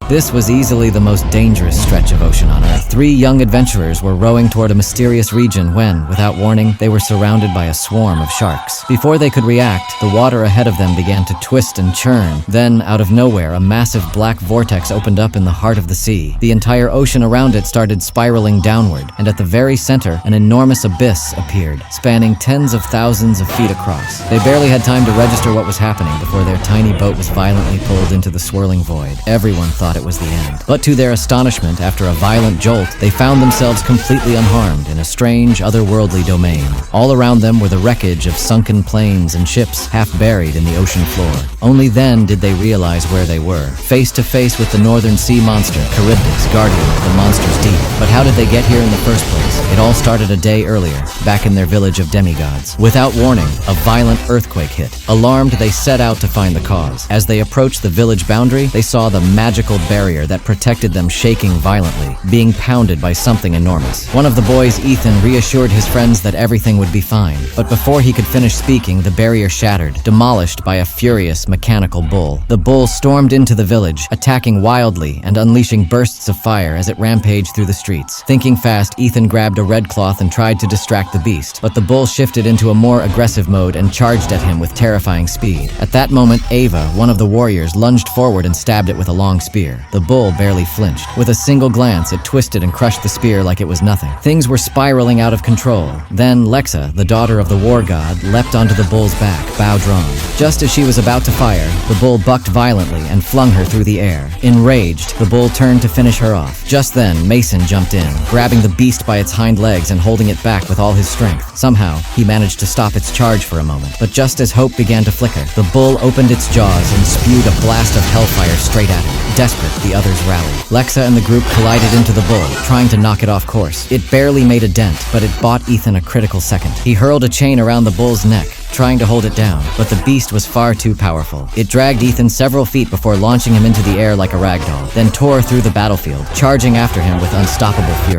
This was easily the most dangerous stretch of ocean on Earth. 3 young adventurers were rowing toward a mysterious region when, without warning, they were surrounded by a swarm of sharks. Before they could react, the water ahead of them began to twist and churn. Then, out of nowhere, a massive black vortex opened up in the heart of the sea. The entire ocean around it started spiraling downward, and at the very center, an enormous abyss appeared, spanning tens of thousands of feet across. They barely had time to register what was happening before their tiny boat was violently pulled into the swirling void. Everyone thought it was the end. But to their astonishment, after a violent jolt, they found themselves completely unharmed in a strange, otherworldly domain. All around them were the wreckage of sunken planes and ships half buried in the ocean floor. Only then did they realize where they were, face to face with the northern sea monster, Charybdis, guardian of the monster's deep. But how did they get here in the first place? It all started a day earlier, back in their village of demigods. Without warning, a violent earthquake hit. Alarmed, they set out to find the cause. As they approached the village boundary, they saw the magical barrier that protected them shaking violently, being pounded by something enormous. One of the boys, Ethan, reassured his friends that everything would be fine. But before he could finish speaking, the barrier shattered, demolished by a furious mechanical bull. The bull stormed into the village, attacking wildly and unleashing bursts of fire as it rampaged through the streets. Thinking fast, Ethan grabbed a red cloth and tried to distract the beast, but the bull shifted into a more aggressive mode and charged at him with terrifying speed. At that moment, Ava, one of the warriors, lunged forward and stabbed it with a long spear. The bull barely flinched. With a single glance, it twisted and crushed the spear like it was nothing. Things were spiraling out of control. Then Lexa, the daughter of the war god, leapt onto the bull's back, bow drawn. Just as she was about to fire, the bull bucked violently and flung her through the air. Enraged, the bull turned to finish her off. Just then, Mason jumped in, grabbing the beast by its hind legs and holding it back with all his strength. Somehow, he managed to stop its charge for a moment. But just as hope began to flicker, the bull opened its jaws and spewed a blast of hellfire straight at it. Desperate, the others rallied. Lexa and the group collided into the bull, trying to knock it off course. It barely made a dent, but it bought Ethan a critical second. He hurled a chain around the bull's neck, trying to hold it down, but the beast was far too powerful. It dragged Ethan several feet before launching him into the air like a ragdoll, then tore through the battlefield, charging after him with unstoppable fury.